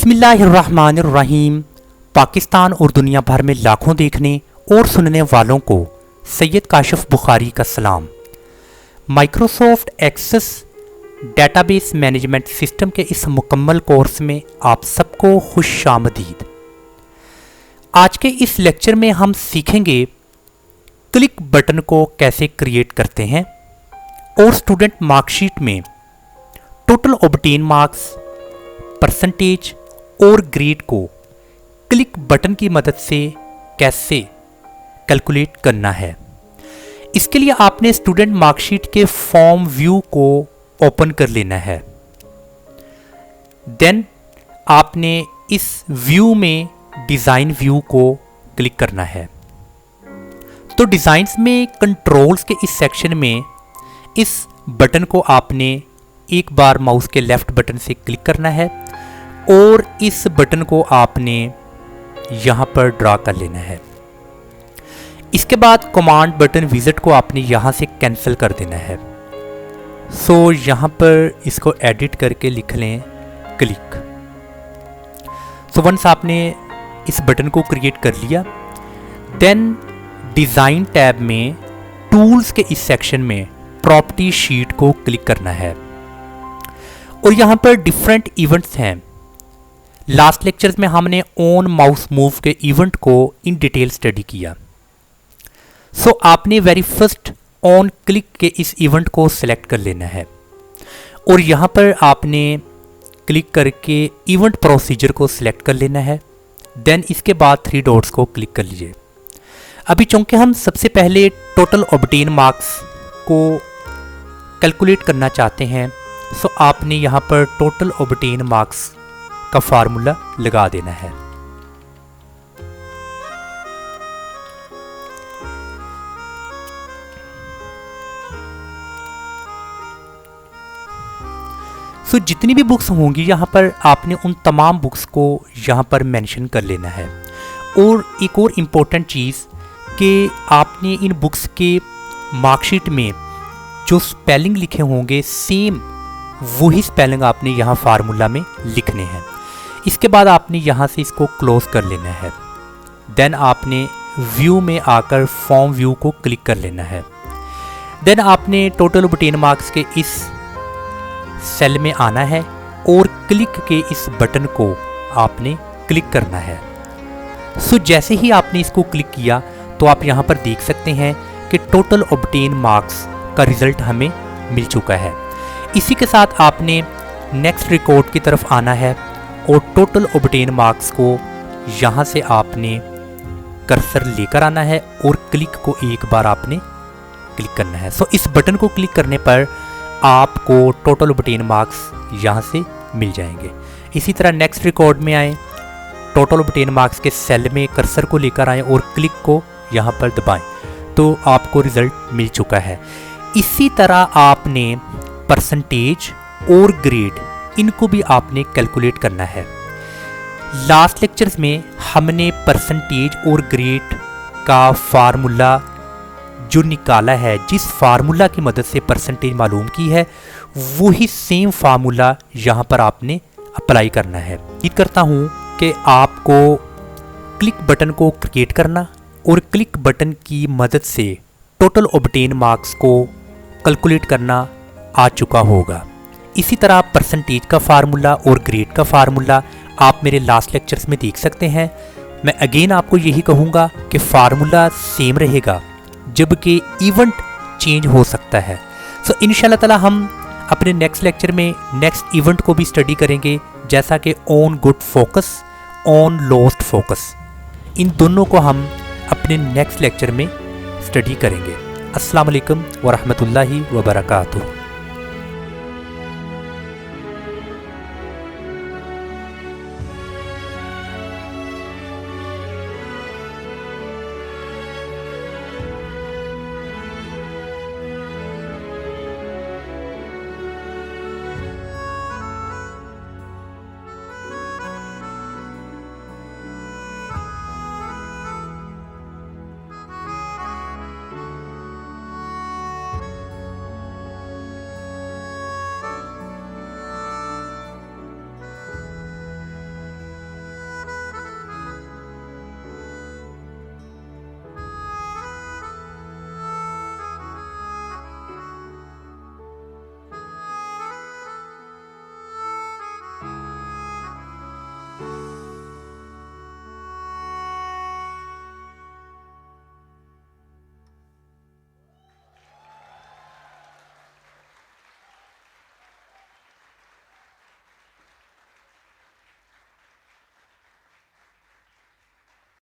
बिस्मिल्लाहिर्रहमानिर्रहीम। पाकिस्तान और दुनिया भर में लाखों देखने और सुनने वालों को सैयद काशिफ बुखारी का सलाम। Microsoft Access database management system के इस मुकम्मल कोर्स में आप सबको खुशामदीद। आज के इस लेक्चर में हम सीखेंगे क्लिक बटन को कैसे क्रिएट करते हैं और स्टूडेंट मार्कशीट में टोटल ऑब्टेन मार्क्स, परसेंटेज और ग्रेड को क्लिक बटन की मदद से कैसे कैलकुलेट करना है। इसके लिए आपने स्टूडेंट मार्कशीट के फॉर्म व्यू को ओपन कर लेना है। देन आपने इस व्यू में डिज़ाइन व्यू को क्लिक करना है। तो डिज़ाइंस में कंट्रोल्स के इस सेक्शन में इस बटन को आपने एक बार माउस के लेफ्ट बटन से क्लिक करना है और इस बटन को आपने यहाँ पर ड्रा कर लेना है। इसके बाद कमांड बटन विजिट को आपने यहाँ से कैंसिल कर देना है। सो यहाँ पर इसको एडिट करके लिख लें क्लिक। सो वंस आपने इस बटन को क्रिएट कर लिया, देन डिज़ाइन टैब में टूल्स के इस सेक्शन में प्रॉपर्टी शीट को क्लिक करना है और यहाँ पर डिफरेंट इवेंट्स हैं। लास्ट लेक्चर्स में हमने ऑन माउस मूव के इवेंट को इन डिटेल स्टडी किया। सो आपने वेरी फर्स्ट ऑन क्लिक के इस इवेंट को सिलेक्ट कर लेना है और यहाँ पर आपने क्लिक करके इवेंट प्रोसीजर को सिलेक्ट कर लेना है। देन इसके बाद 3 डॉट्स को क्लिक कर लीजिए। अभी चूंकि हम सबसे पहले टोटल ऑब्टेन मार्क्स को कैलकुलेट करना चाहते हैं, सो आपने यहाँ पर टोटल ऑब्टेन मार्क्स का फार्मूला लगा देना है। सो जितनी भी बुक्स होंगी यहाँ पर आपने उन तमाम बुक्स को यहाँ पर मेंशन कर लेना है। और एक और इम्पोर्टेंट चीज़ कि आपने इन बुक्स के मार्कशीट में जो स्पेलिंग लिखे होंगे सेम वही स्पेलिंग आपने यहाँ फार्मूला में लिखने हैं। इसके बाद आपने यहाँ से इसको क्लोज कर लेना है। देन आपने व्यू में आकर फॉर्म व्यू को क्लिक कर लेना है। देन आपने टोटल ऑब्टेन मार्क्स के इस सेल में आना है और क्लिक के इस बटन को आपने क्लिक करना है। सो जैसे ही आपने इसको क्लिक किया तो आप यहाँ पर देख सकते हैं कि टोटल ऑब्टेन मार्क्स का रिजल्ट हमें मिल चुका है। इसी के साथ आपने नेक्स्ट रिकॉर्ड की तरफ आना है और टोटल ऑब्टेन मार्क्स को यहाँ से आपने कर्सर लेकर आना है और क्लिक को एक बार आपने क्लिक करना है। सो इस बटन को क्लिक करने पर आपको टोटल ऑब्टेन मार्क्स यहाँ से मिल जाएंगे। इसी तरह नेक्स्ट रिकॉर्ड में आए, टोटल ऑब्टेन मार्क्स के सेल में कर्सर को लेकर आए और क्लिक को यहाँ पर दबाएं तो आपको रिजल्ट मिल चुका है। इसी तरह आपने परसेंटेज और ग्रेड इनको भी आपने कैलकुलेट करना है। लास्ट लेक्चर्स में हमने परसेंटेज और ग्रेड का फार्मूला जो निकाला है, जिस फार्मूला की मदद से परसेंटेज मालूम की है, वही सेम फार्मूला यहाँ पर आपने अप्लाई करना है। उम्मीद करता हूँ कि आपको क्लिक बटन को क्रिएट करना और क्लिक बटन की मदद से टोटल ऑब्टेन मार्क्स को कैलकुलेट करना आ चुका होगा। इसी तरह परसेंटेज का फार्मूला और ग्रेड का फार्मूला आप मेरे लास्ट लेक्चर्स में देख सकते हैं। मैं अगेन आपको यही कहूँगा कि फार्मूला सेम रहेगा, जबकि इवेंट चेंज हो सकता है। सो इंशाल्लाह ताला हम अपने नेक्स्ट लेक्चर में नेक्स्ट इवेंट को भी स्टडी करेंगे, जैसा कि on good focus, on lost focus. इन दोनों को हम अपने नेक्स्ट लेक्चर में स्टडी करेंगे। अस्सलाम वालेकुम व रहमतुल्लाहि व बरकातुहू।